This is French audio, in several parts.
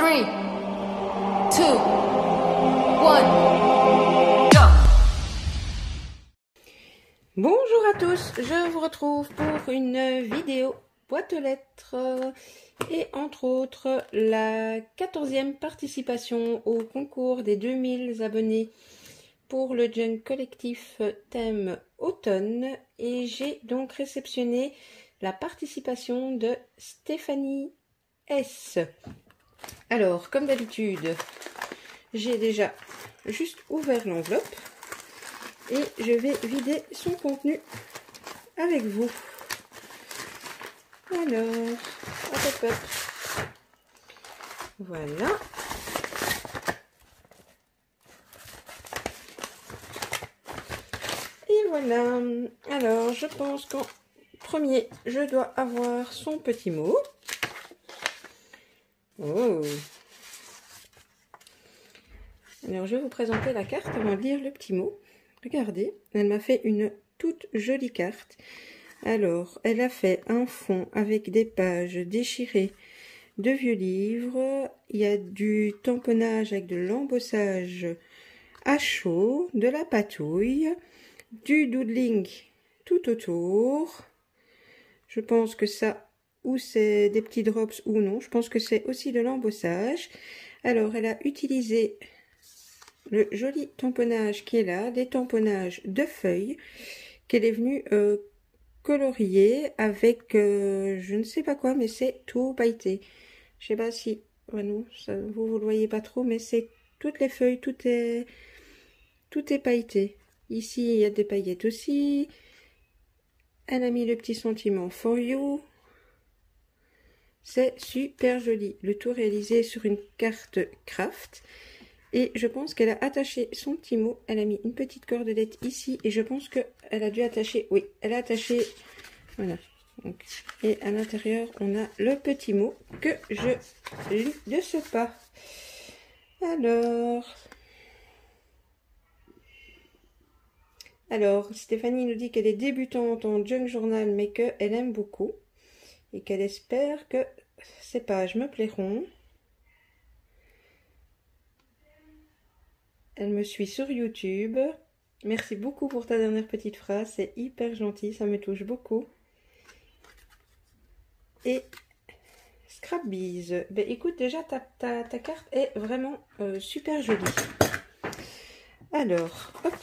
3, 2, 1, go! Bonjour à tous, je vous retrouve pour une vidéo boîte aux lettres et entre autres la 14e participation au concours des 2000 abonnés pour le Junk Collectif thème automne, et j'ai donc réceptionné la participation de Stéphanie S. Alors, comme d'habitude, j'ai déjà juste ouvert l'enveloppe et je vais vider son contenu avec vous. Alors, hop hop hop. Voilà. Et voilà. Alors, je pense qu'en premier, je dois avoir son petit mot. Oh. Alors, je vais vous présenter la carte avant de lire le petit mot. Regardez, elle m'a fait une toute jolie carte. Alors, elle a fait un fond avec des pages déchirées de vieux livres. Il y a du tamponnage avec de l'embossage à chaud, de la patouille, du doodling tout autour. Je pense que ça, ou c'est des petits drops ou non. Je pense que c'est aussi de l'embossage. Alors, elle a utilisé le joli tamponnage qui est là, des tamponnages de feuilles qu'elle est venue colorier avec je ne sais pas quoi, mais c'est tout pailleté. Je sais pas si non, ça, vous le voyez pas trop, mais c'est toutes les feuilles, tout est pailleté. Ici il y a des paillettes aussi. Elle a mis le petit sentiment for you. C'est super joli, le tout réalisé sur une carte craft. Et je pense qu'elle a attaché son petit mot. Elle a mis une petite cordelette ici. Et je pense qu'elle a dû attacher... Oui, elle a attaché... Voilà. Donc, et à l'intérieur, on a le petit mot que je lis de ce pas. Alors, Stéphanie nous dit qu'elle est débutante en junk journal, mais qu'elle aime beaucoup. Et qu'elle espère que ces pages me plairont. Elle me suit sur YouTube. Merci beaucoup pour ta dernière petite phrase. C'est hyper gentil. Ça me touche beaucoup. Et Scrapbees. Ben, écoute, déjà, ta carte est vraiment super jolie. Alors, hop.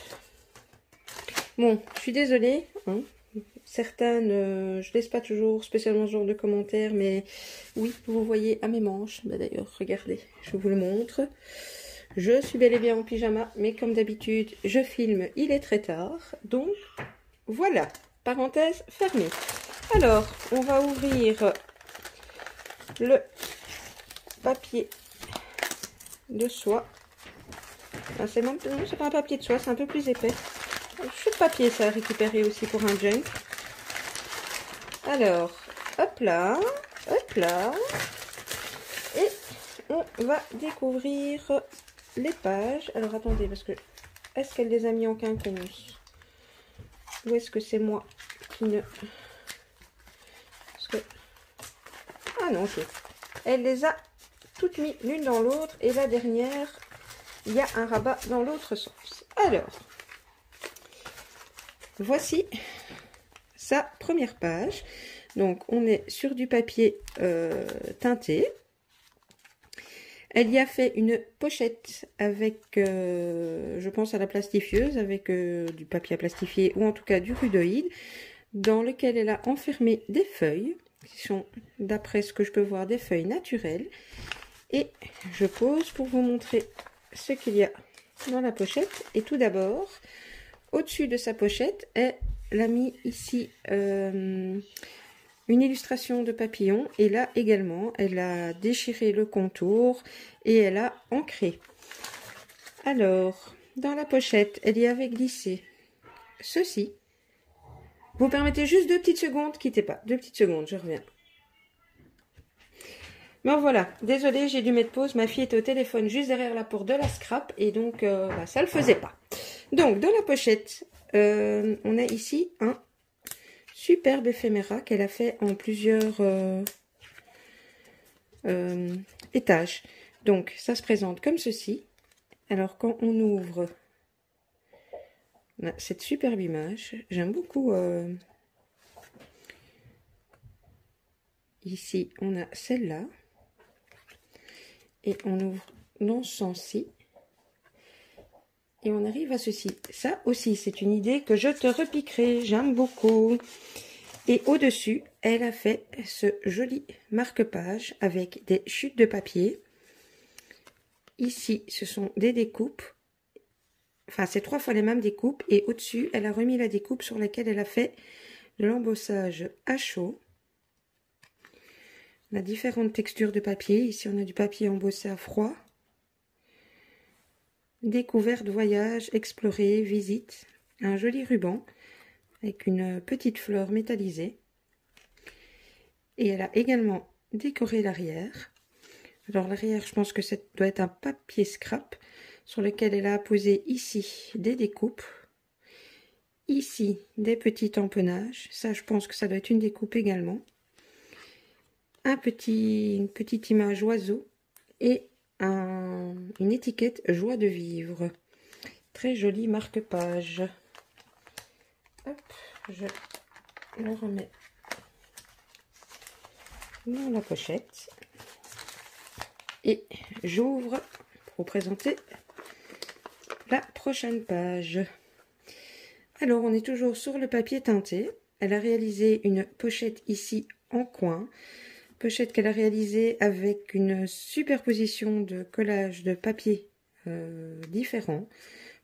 Bon, je suis désolée. Hein. Certaines, je laisse pas toujours spécialement ce genre de commentaires. Mais oui, vous voyez à mes manches. Ben, d'ailleurs, regardez, je vous le montre. Je suis bel et bien en pyjama, mais comme d'habitude, je filme, il est très tard. Donc, voilà, parenthèse fermée. Alors, on va ouvrir le papier de soie. Ah, c'est même, non, c'est pas un papier de soie, c'est un peu plus épais. Un chou de papier, ça a récupéré aussi pour un junk. Alors, hop là, et on va découvrir les pages. Alors attendez, parce que est-ce qu'elle les a mis en quinconce ou est-ce que c'est moi qui ne... Parce que... Ah non, ok. Elle les a toutes mis l'une dans l'autre et la dernière, il y a un rabat dans l'autre sens. Alors, voici sa première page. Donc on est sur du papier teinté. Elle y a fait une pochette avec, je pense à la plastifieuse, avec du papier à plastifier ou en tout cas du rudoïde, dans lequel elle a enfermé des feuilles, qui sont, d'après ce que je peux voir, des feuilles naturelles. Et je pose pour vous montrer ce qu'il y a dans la pochette. Et tout d'abord, au-dessus de sa pochette, elle a mis ici... une illustration de papillon, et là également elle a déchiré le contour et elle a ancré. Alors dans la pochette elle y avait glissé ceci. Vous permettez juste 2 petites secondes, quittez pas, 2 petites secondes, je reviens. Bon voilà, désolée, j'ai dû mettre pause, ma fille était au téléphone juste derrière la porte de la scrap et donc bah, ça le faisait pas. Donc dans la pochette on a ici un superbe éphéméra qu'elle a fait en plusieurs étages. Donc, ça se présente comme ceci. Alors, quand on ouvre, on a cette superbe image. J'aime beaucoup. Ici, on a celle-là. Et on ouvre dans ce sens-ci. Et on arrive à ceci. Ça aussi, c'est une idée que je te repiquerai. J'aime beaucoup. Et au-dessus, elle a fait ce joli marque-page avec des chutes de papier. Ici, ce sont des découpes. Enfin, c'est 3 fois les mêmes découpes. Et au-dessus, elle a remis la découpe sur laquelle elle a fait de l'embossage à chaud. On a différentes textures de papier. Ici, on a du papier embossé à froid. Découverte, voyage, explorer, visite. Un joli ruban avec une petite fleur métallisée. Et elle a également décoré l'arrière. Alors l'arrière, je pense que ça doit être un papier scrap sur lequel elle a posé ici des découpes. Ici, des petits tamponnages. Ça, je pense que ça doit être une découpe également. Une petite image oiseau et une étiquette joie de vivre. Très joli marque-page. Hop, je le remets dans la pochette. Et j'ouvre pour vous présenter la prochaine page. Alors, on est toujours sur le papier teinté. Elle a réalisé une pochette ici en coin. Pochette qu'elle a réalisée avec une superposition de collages de papier différents.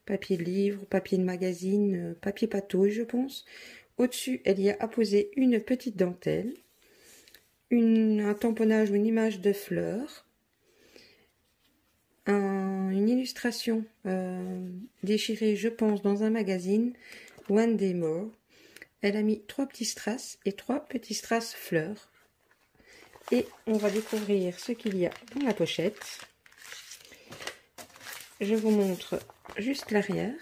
Papier de livre, papier de magazine, papier patouille, je pense. Au-dessus, elle y a apposé une petite dentelle, un tamponnage ou une image de fleurs, une illustration déchirée, je pense, dans un magazine, One Day More. Elle a mis 3 petits strass et 3 petits strass fleurs. Et on va découvrir ce qu'il y a dans la pochette. Je vous montre juste l'arrière.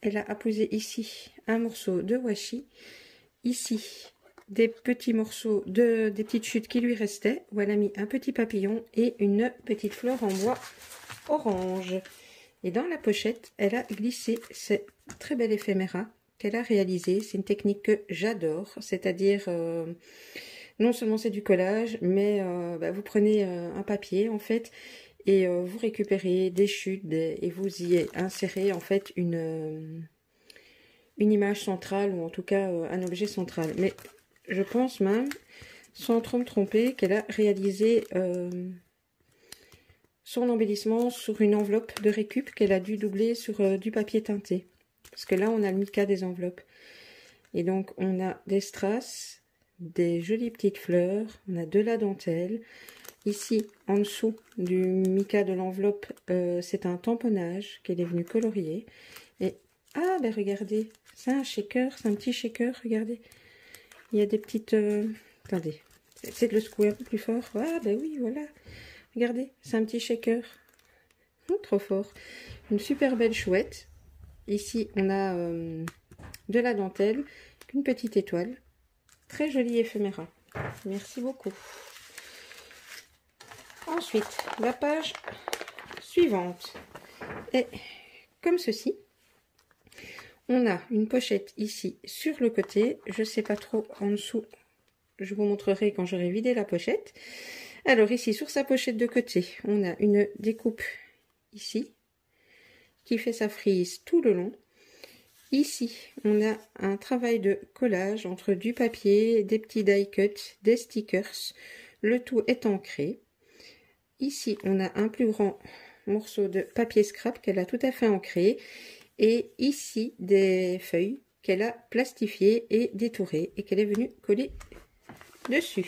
Elle a apposé ici un morceau de washi. Ici, des petits morceaux des petites chutes qui lui restaient. Où elle a mis un petit papillon et une petite fleur en bois orange. Et dans la pochette, elle a glissé ce très bel éphéméra qu'elle a réalisé. C'est une technique que j'adore. C'est-à-dire... non seulement c'est du collage, mais vous prenez un papier en fait et vous récupérez des chutes et vous y insérez en fait une image centrale ou en tout cas un objet central. Mais je pense même, sans trop me tromper, qu'elle a réalisé son embellissement sur une enveloppe de récup qu'elle a dû doubler sur du papier teinté. Parce que là on a le mica des enveloppes. Et donc on a des strass, des jolies petites fleurs, on a de la dentelle. Ici, en dessous du mica de l'enveloppe, c'est un tamponnage qu'elle est venue colorier. Et, ah, ben regardez, c'est un shaker, c'est un petit shaker, regardez. Il y a des petites... attendez, c'est de le secouer un peu plus fort. Ah, ben oui, voilà. Regardez, c'est un petit shaker. Trop fort. Une super belle chouette. Ici, on a de la dentelle, une petite étoile. Très joli éphéméra. Merci beaucoup. Ensuite, la page suivante est comme ceci. On a une pochette ici sur le côté. Je ne sais pas trop en dessous. Je vous montrerai quand j'aurai vidé la pochette. Alors ici, sur sa pochette de côté, on a une découpe ici qui fait sa frise tout le long. Ici, on a un travail de collage entre du papier, des petits die cuts, des stickers. Le tout est ancré. Ici, on a un plus grand morceau de papier scrap qu'elle a tout à fait ancré. Et ici, des feuilles qu'elle a plastifiées et détourées et qu'elle est venue coller dessus.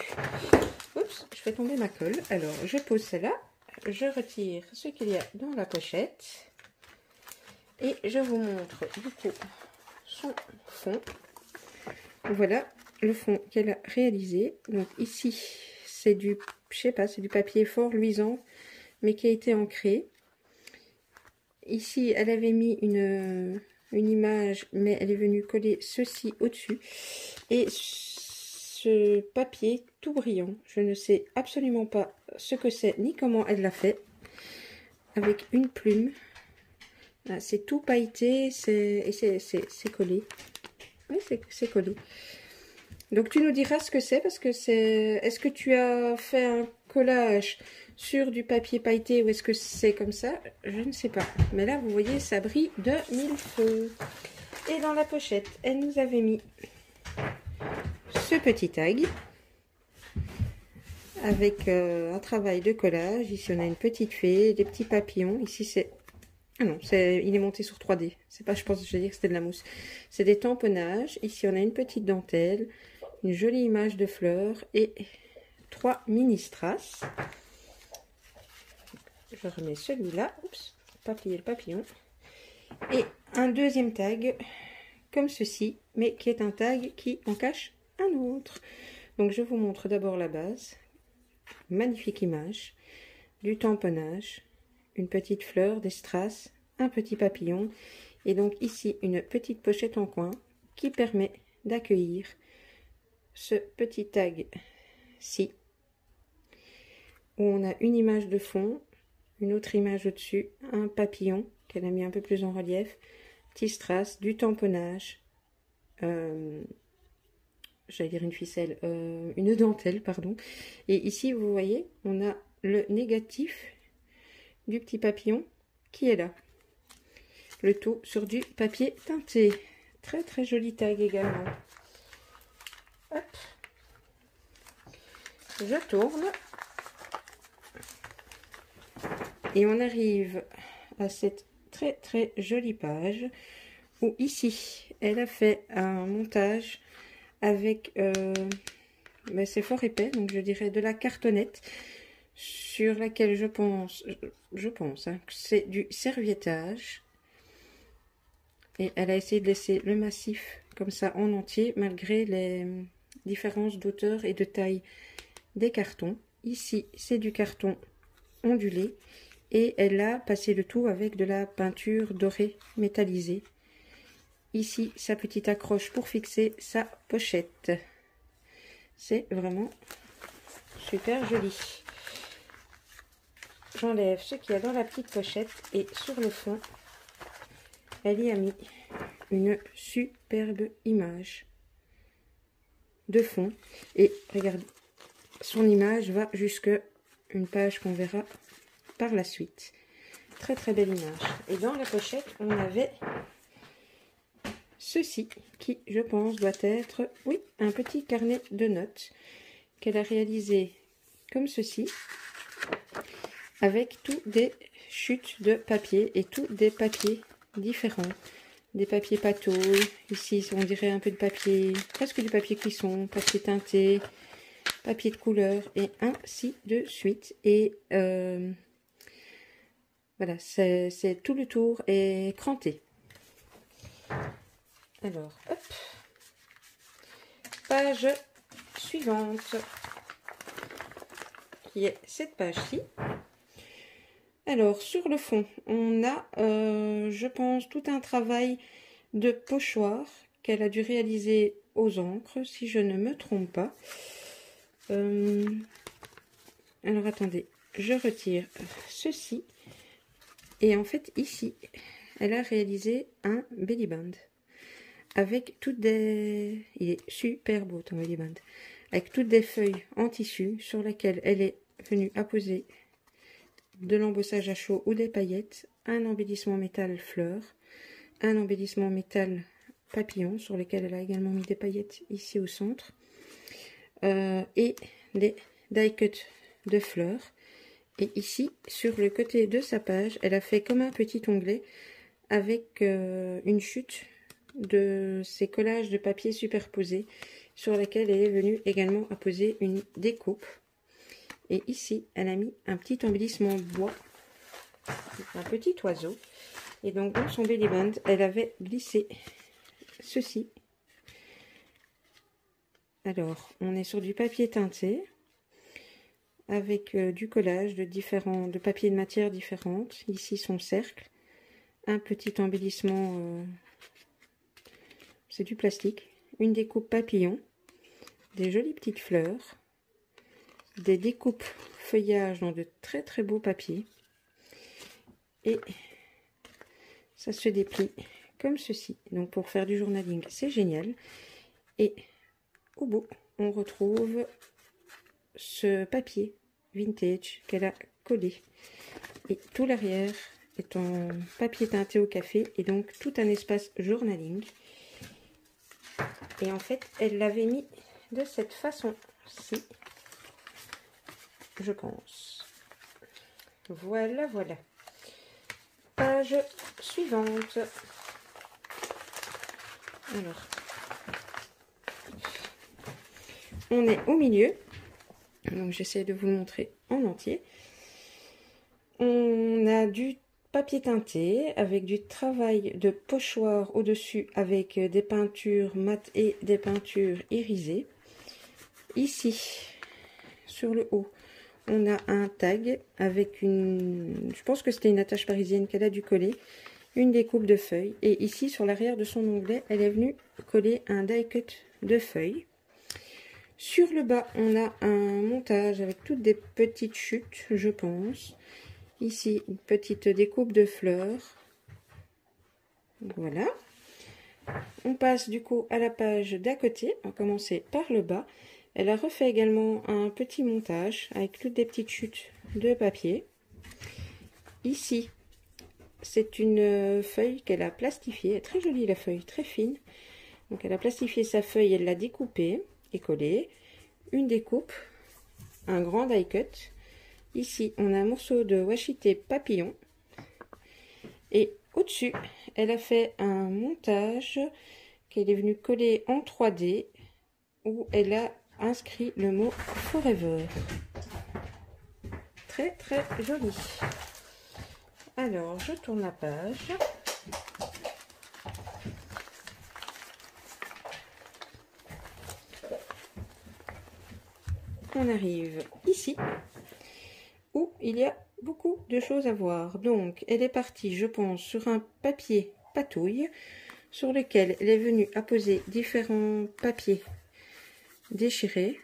Oups, je fais tomber ma colle. Alors, je pose celle-là. Je retire ce qu'il y a dans la pochette. Et je vous montre du coup son fond. Voilà le fond qu'elle a réalisé. Donc ici, c'est du, je sais pas, c'est du papier fort luisant, mais qui a été ancré. Ici, elle avait mis une image, mais elle est venue coller ceci au-dessus. Et ce papier tout brillant, je ne sais absolument pas ce que c'est, ni comment elle l'a fait. avec une plume. C'est tout pailleté, c'est collé. Oui, c'est collé. Donc tu nous diras ce que c'est, parce que c'est... Est-ce que tu as fait un collage sur du papier pailleté ou est-ce que c'est comme ça? Je ne sais pas. Mais là, vous voyez, ça brille de mille feux. Et dans la pochette, elle nous avait mis ce petit tag avec un travail de collage. Ici, on a une petite fée, des petits papillons. Ici, c'est... Ah non, il est monté sur 3D. C'est pas, je pense, je vais dire que c'était de la mousse. C'est des tamponnages. Ici, on a une petite dentelle, une jolie image de fleurs et 3 mini strass. Je remets celui-là. Oups, pas plier le papillon. Et un deuxième tag, comme ceci, mais qui est un tag qui en cache un autre. Donc, je vous montre d'abord la base. Magnifique image. Du tamponnage. Une petite fleur, des strass, un petit papillon et donc ici une petite pochette en coin qui permet d'accueillir ce petit tag-ci où on a une image de fond, une autre image au-dessus, un papillon qu'elle a mis un peu plus en relief, petit strass, du tamponnage, j'allais dire une ficelle, une dentelle, pardon. Et ici, vous voyez, on a le négatif du petit papillon qui est là. Le tout sur du papier teinté. Très très joli tag également. Hop. Je tourne. Et on arrive à cette très très jolie page où ici, elle a fait un montage avec... mais c'est fort épais, donc je dirais de la cartonnette sur laquelle je pense hein, que c'est du serviettage. Et elle a essayé de laisser le massif comme ça en entier, malgré les différences d'auteur et de taille des cartons. Ici, c'est du carton ondulé. Et elle a passé le tout avec de la peinture dorée métallisée. Ici, sa petite accroche pour fixer sa pochette. C'est vraiment super joli. J'enlève ce qu'il y a dans la petite pochette et sur le fond, elle y a mis une superbe image de fond. Et regardez, son image va jusque une page qu'on verra par la suite. Très très belle image. Et dans la pochette, on avait ceci qui, je pense, doit être, oui, un petit carnet de notes qu'elle a réalisé comme ceci, avec tous des chutes de papier et tous des papiers différents. Des papiers pataules, ici on dirait un peu de papier, presque du papier cuisson, papier teinté, papier de couleur et ainsi de suite. Et voilà, c'est tout le tour est cranté. Alors, hop, page suivante, qui est cette page-ci. Alors, sur le fond, on a, je pense, tout un travail de pochoir qu'elle a dû réaliser aux encres, si je ne me trompe pas. Alors, attendez, je retire ceci. Et en fait, ici, elle a réalisé un belly band. Avec toutes des... Il est super beau, ton belly band. Avec toutes des feuilles en tissu sur lesquelles elle est venue apposer de l'embossage à chaud ou des paillettes, un embellissement métal fleur, un embellissement métal papillon sur lequel elle a également mis des paillettes ici au centre, et les die cut de fleurs. Et ici, sur le côté de sa page, elle a fait comme un petit onglet avec une chute de ces collages de papier superposés sur lesquels elle est venue également apposer une découpe. Et ici, elle a mis un petit embellissement bois, un petit oiseau. Et donc, dans son belly band, elle avait glissé ceci. Alors, on est sur du papier teinté, avec du collage de papiers de matière différentes. Ici, son cercle. Un petit embellissement, c'est du plastique. Une découpe papillon. Des jolies petites fleurs. Des découpes feuillage dans de très très beaux papiers. et ça se déplie comme ceci. Donc pour faire du journaling, c'est génial. Et au bout, on retrouve ce papier vintage qu'elle a collé. Et tout l'arrière est en papier teinté au café et donc tout un espace journaling. Et en fait, elle l'avait mis de cette façon-ci, je pense. Voilà, voilà. Page suivante. Alors, on est au milieu. Donc, j'essaie de vous le montrer en entier. On a du papier teinté avec du travail de pochoir au-dessus avec des peintures mates et des peintures irisées. Ici, sur le haut, on a un tag avec une... Je pense que c'était une attache parisienne qu'elle a dû coller. Une découpe de feuilles. Et ici, sur l'arrière de son onglet, elle est venue coller un die cut de feuilles. Sur le bas, on a un montage avec toutes des petites chutes, je pense. Ici, une petite découpe de fleurs. Voilà. On passe du coup à la page d'à côté. On va commencer par le bas. Elle a refait également un petit montage avec toutes des petites chutes de papier. Ici, c'est une feuille qu'elle a plastifiée. Elle est très jolie la feuille, très fine. Donc elle a plastifié sa feuille, elle l'a découpée et collée. Une découpe, un grand die cut. Ici, on a un morceau de washi tape papillon. Et au-dessus, elle a fait un montage qu'elle est venue coller en 3D où elle a inscrit le mot Forever. Très très joli. Alors, je tourne la page. On arrive ici où il y a beaucoup de choses à voir. Donc, elle est partie, je pense, sur un papier patouille sur lequel elle est venue apposer différents papiers déchirés,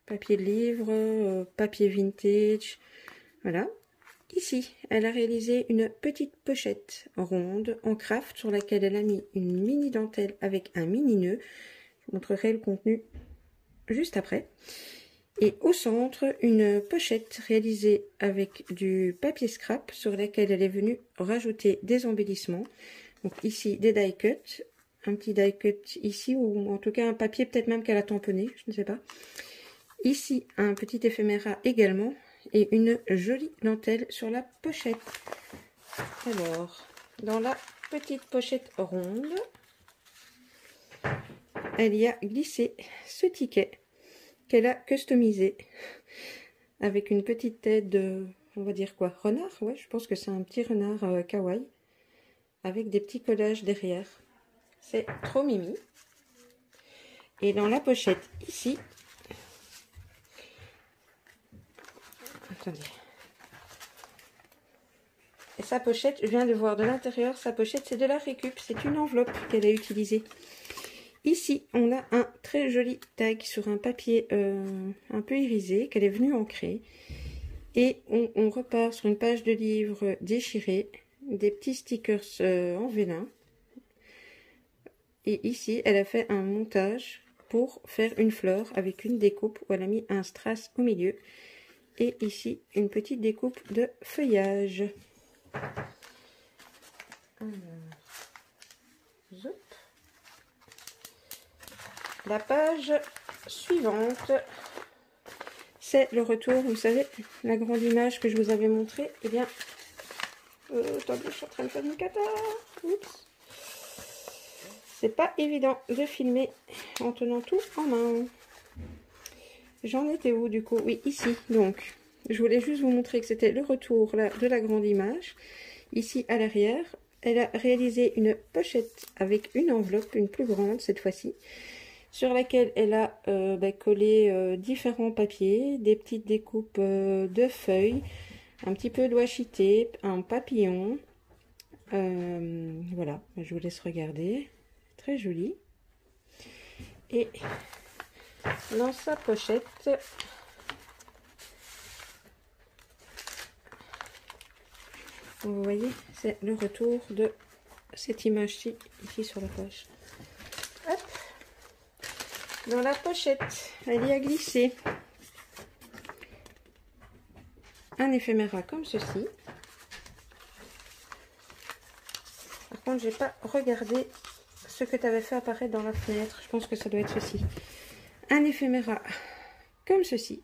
papier de livre, papier vintage, voilà. Ici, elle a réalisé une petite pochette ronde en craft sur laquelle elle a mis une mini dentelle avec un mini nœud. Je vous montrerai le contenu juste après. Et au centre, une pochette réalisée avec du papier scrap sur laquelle elle est venue rajouter des embellissements. Donc ici, des die cuts, un petit die cut ici, ou en tout cas un papier peut-être même qu'elle a tamponné, je ne sais pas. Ici, un petit éphéméra également et une jolie dentelle sur la pochette. Alors, dans la petite pochette ronde, elle y a glissé ce ticket qu'elle a customisé avec une petite tête de, on va dire quoi, renard, ouais, je pense que c'est un petit renard kawaii avec des petits collages derrière. C'est trop mimi. Et dans la pochette ici, attendez, et sa pochette, je viens de voir de l'intérieur, sa pochette c'est de la récup, c'est une enveloppe qu'elle a utilisée. Ici, on a un très joli tag sur un papier un peu irisé qu'elle est venue ancrer. Et on repart sur une page de livre déchirée, des petits stickers en vélin. Et ici, elle a fait un montage pour faire une fleur avec une découpe où elle a mis un strass au milieu. Et ici, une petite découpe de feuillage. Alors, zop. La page suivante, c'est le retour, vous savez, la grande image que je vous avais montrée. Eh bien, attendez, je suis en train de faire une cata. Oups. C'est pas évident de filmer en tenant tout en main. J'en étais où du coup? Oui, ici. Donc, je voulais juste vous montrer que c'était le retour là, de la grande image. Ici, à l'arrière, elle a réalisé une pochette avec une enveloppe, une plus grande cette fois-ci, sur laquelle elle a collé différents papiers, des petites découpes de feuilles, un petit peu de washi tape, un papillon. Voilà, je vous laisse regarder. Très joli. Et dans sa pochette, Vous voyez, c'est le retour de cette image-ci, ici sur la page. Hop. Dans la pochette, elle y a glissé un éphéméra comme ceci. Par contre, j'ai pas regardé ce que tu avais fait apparaître dans la fenêtre. Je pense que ça doit être ceci. Un éphéméra comme ceci,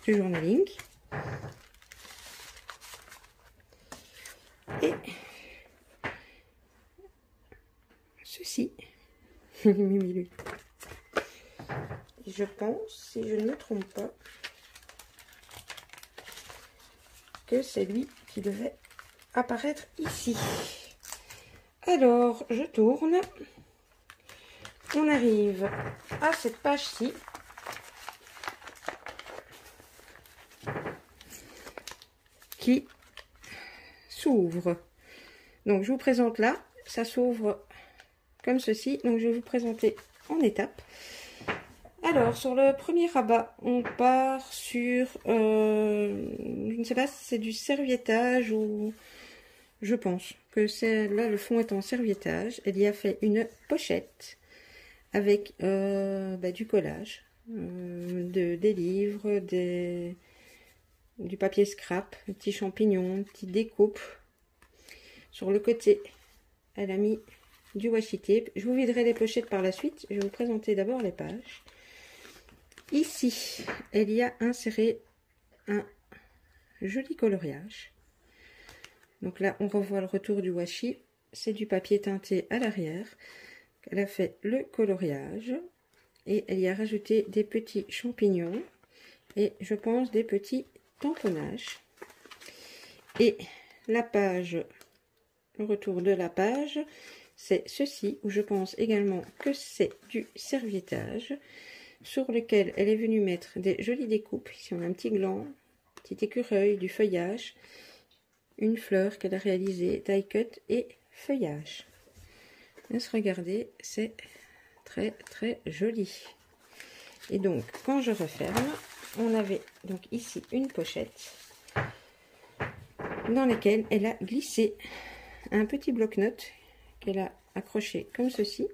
du journaling. Et ceci. Et je pense, si je ne me trompe pas, que c'est lui qui devait apparaître ici. Alors, je tourne. On arrive à cette page-ci. Qui s'ouvre. Donc, je vous présente là. Ça s'ouvre comme ceci. Donc, je vais vous présenter en étapes. Alors, sur le premier rabat, on part sur, je ne sais pas si c'est du serviettage ou, je pense que c'est là, le fond est en serviettage. Elle y a fait une pochette avec du collage, des livres, du papier scrap, des petits champignons, une petite découpe. Sur le côté, elle a mis du washi tape. Je vous viderai les pochettes par la suite. Je vais vous présenter d'abord les pages. Ici, elle y a inséré un joli coloriage. Donc là, on revoit le retour du washi. C'est du papier teinté à l'arrière. Elle a fait le coloriage. Et elle y a rajouté des petits champignons. Et je pense des petits tamponnages. Et la page, le retour de la page, c'est ceci, où je pense également que c'est du serviettage, sur lequel elle est venue mettre des jolies découpes. Ici on a un petit gland, un petit écureuil, du feuillage, une fleur qu'elle a réalisée, die cut et feuillage. Laisse regarder, c'est très très joli. Et donc quand je referme, on avait donc ici une pochette dans laquelle elle a glissé un petit bloc-notes qu'elle a accroché comme ceci.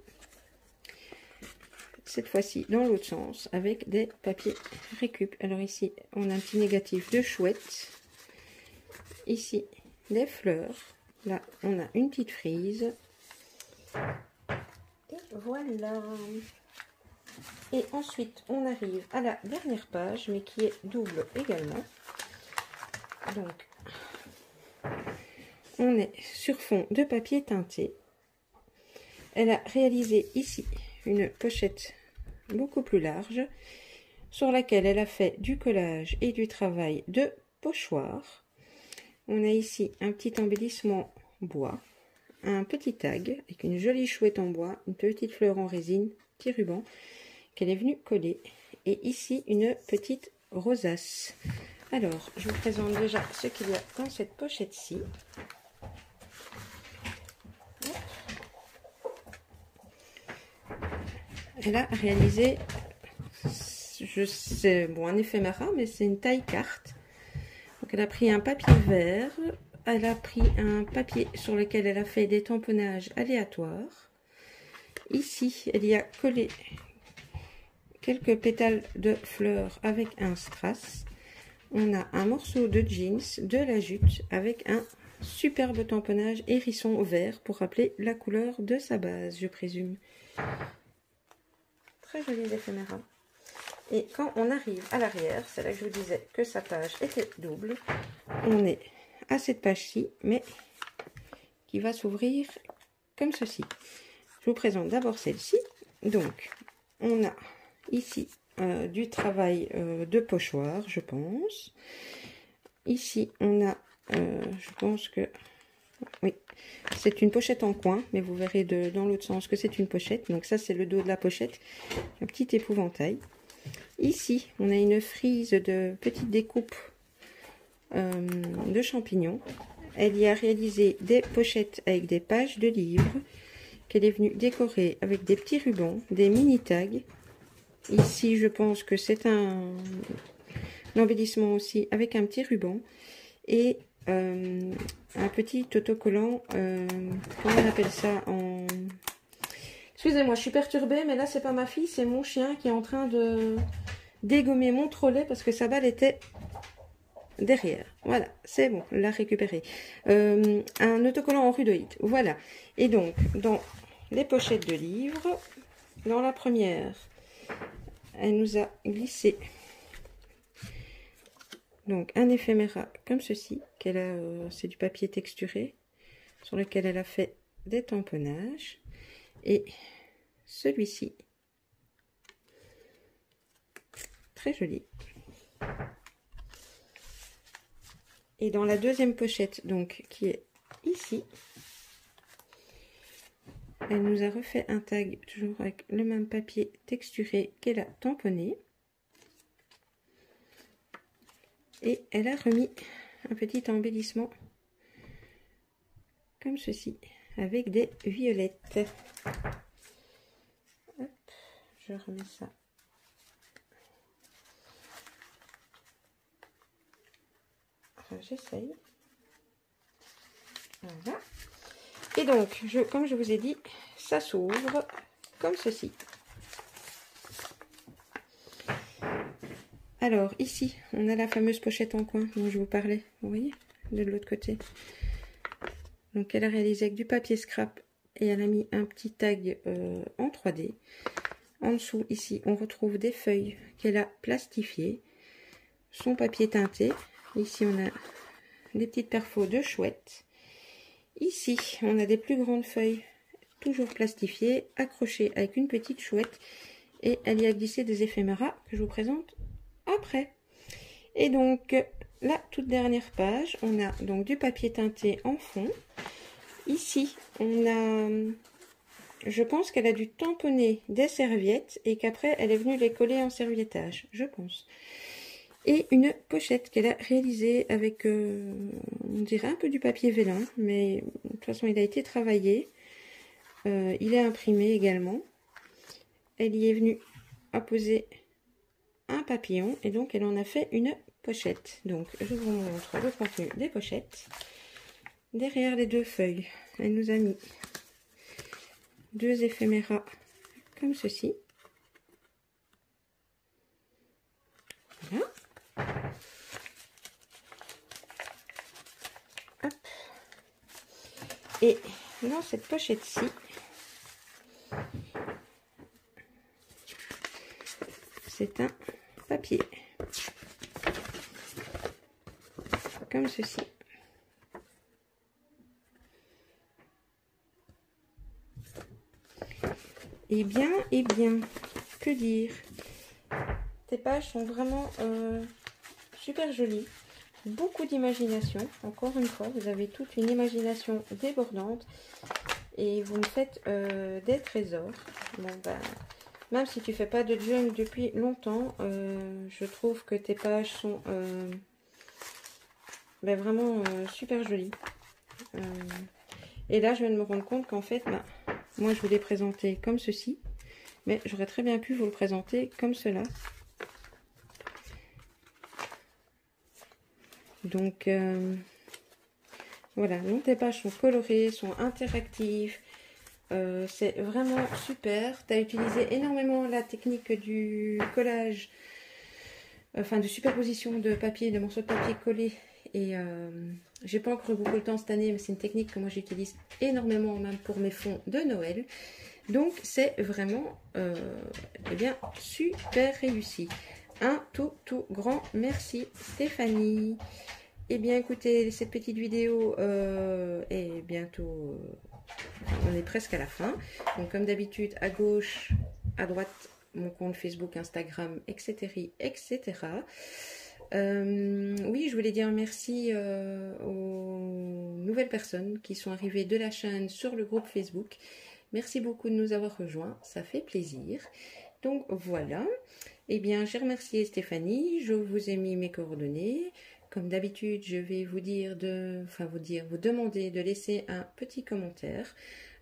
Cette fois-ci dans l'autre sens avec des papiers récup. Alors ici on a un petit négatif de chouette, ici des fleurs, là on a une petite frise et voilà. Et ensuite on arrive à la dernière page mais qui est double également. Donc on est sur fond de papier teinté. Elle a réalisé ici une pochette beaucoup plus large sur laquelle elle a fait du collage et du travail de pochoir. On a ici un petit embellissement bois, un petit tag avec une jolie chouette en bois, une petite fleur en résine, petit ruban qu'elle est venue coller, et ici une petite rosace. Alors je vous présente déjà ce qu'il y a dans cette pochette-ci. Elle a réalisé, je sais, bon, un éphéméra, mais c'est une taille carte. Donc elle a pris un papier vert, elle a pris un papier sur lequel elle a fait des tamponnages aléatoires. Ici, elle y a collé quelques pétales de fleurs avec un strass. On a un morceau de jeans, de la jute, avec un superbe tamponnage hérisson vert pour rappeler la couleur de sa base, je présume. Très joli éphéméra. Et quand on arrive à l'arrière, c'est là que je vous disais que sa page était double. On est à cette page-ci, mais qui va s'ouvrir comme ceci. Je vous présente d'abord celle-ci. Donc, on a ici du travail de pochoir, je pense. Ici, on a, je pense que, oui, c'est une pochette en coin, mais vous verrez dans l'autre sens que c'est une pochette. Donc ça, c'est le dos de la pochette, un petit épouvantail. Ici, on a une frise de petites découpes de champignons. Elle y a réalisé des pochettes avec des pages de livres qu'elle est venue décorer avec des petits rubans, des mini tags. Ici, je pense que c'est un embellissement aussi avec un petit ruban et un petit autocollant, comment on appelle ça en... Excusez-moi, je suis perturbée, mais là c'est pas ma fille, c'est mon chien qui est en train de dégommer mon trolley parce que sa balle était derrière. Voilà, c'est bon, l'a récupéré. Un autocollant en rudoïde, voilà. Et donc, dans les pochettes de livres, dans la première, elle nous a glissé donc un éphéméra comme ceci, qu'elle a, c'est du papier texturé, sur lequel elle a fait des tamponnages. Et celui-ci, très joli. Et dans la deuxième pochette, donc, qui est ici, elle nous a refait un tag, toujours avec le même papier texturé qu'elle a tamponné. Et elle a remis un petit embellissement, comme ceci, avec des violettes. Hop, je remets ça. Enfin, j'essaye. Voilà. Et donc, comme je vous ai dit, ça s'ouvre comme ceci. Alors, ici, on a la fameuse pochette en coin dont je vous parlais. Vous voyez, de l'autre côté. Donc, elle a réalisé avec du papier scrap et elle a mis un petit tag en 3D. En dessous, ici, on retrouve des feuilles qu'elle a plastifiées. Son papier teinté. Ici, on a des petites perfos de chouette. Ici, on a des plus grandes feuilles, toujours plastifiées, accrochées avec une petite chouette. Et elle y a glissé des éphéméras que je vous présente après. Et donc, la toute dernière page, on a donc du papier teinté en fond. Ici, on a... Je pense qu'elle a dû tamponner des serviettes et qu'après, elle est venue les coller en serviettage, je pense. Et une pochette qu'elle a réalisée avec, on dirait un peu du papier vélin, mais de toute façon, il a été travaillé. Il est imprimé également. Elle y est venue apposer un papillon et donc elle en a fait une pochette. Donc, je vous montre le contenu des pochettes. Derrière les deux feuilles, elle nous a mis deux éphéméras comme ceci. Voilà. Hop. Et dans cette pochette-ci, c'est un papier comme ceci. Eh bien, que dire? Tes pages sont vraiment super jolies. Beaucoup d'imagination. Encore une fois, vous avez toute une imagination débordante. Et vous me faites des trésors. Bon, ben, même si tu fais pas de junk depuis longtemps, je trouve que tes pages sont ben, vraiment super jolies. Et là, je viens de me rendre compte qu'en fait, ben, moi, je vous l'ai présenté comme ceci. Mais j'aurais très bien pu vous le présenter comme cela. Donc, voilà. Donc, tes pages sont colorées, sont interactives. C'est vraiment super. Tu as utilisé énormément la technique du collage, enfin de superposition de papier, de morceaux de papier collés. Et j'ai pas encore eu beaucoup de temps cette année, mais c'est une technique que moi j'utilise énormément, même pour mes fonds de Noël. Donc c'est vraiment eh bien, super réussi. Un tout grand merci Stéphanie. Eh bien écoutez, cette petite vidéo est bientôt... on est presque à la fin. Donc comme d'habitude, à gauche, à droite, mon compte Facebook, Instagram, etc. etc. Oui, je voulais dire merci aux nouvelles personnes qui sont arrivées de la chaîne sur le groupe Facebook. Merci beaucoup de nous avoir rejoints, ça fait plaisir. Donc voilà, eh bien j'ai remercié Stéphanie, je vous ai mis mes coordonnées. Comme d'habitude, je vais vous dire vous demander de laisser un petit commentaire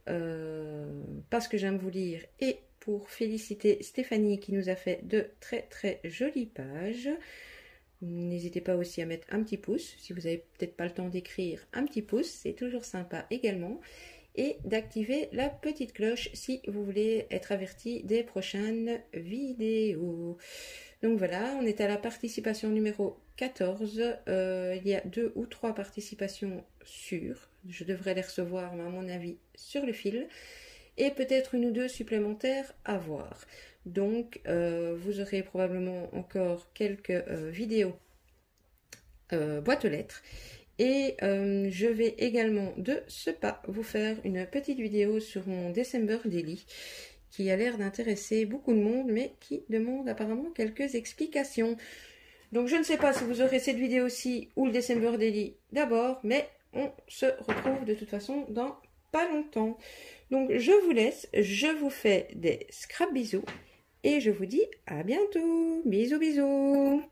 parce que j'aime vous lire et pour féliciter Stéphanie qui nous a fait de très jolies pages. N'hésitez pas aussi à mettre un petit pouce. Si vous n'avez peut-être pas le temps d'écrire, un petit pouce, c'est toujours sympa également. Et d'activer la petite cloche si vous voulez être averti des prochaines vidéos. Donc voilà, on est à la participation numéro 14. Il y a 2 ou 3 participations sûres. Je devrais les recevoir, mais à mon avis, sur le fil. Et peut-être 1 ou 2 supplémentaires à voir. Donc, vous aurez probablement encore quelques vidéos boîte aux lettres. Et je vais également de ce pas vous faire une petite vidéo sur mon December Daily qui a l'air d'intéresser beaucoup de monde mais qui demande apparemment quelques explications. Donc je ne sais pas si vous aurez cette vidéo-ci ou le December Daily d'abord, mais on se retrouve de toute façon dans pas longtemps. Donc je vous laisse, je vous fais des scrap bisous et je vous dis à bientôt. Bisous bisous.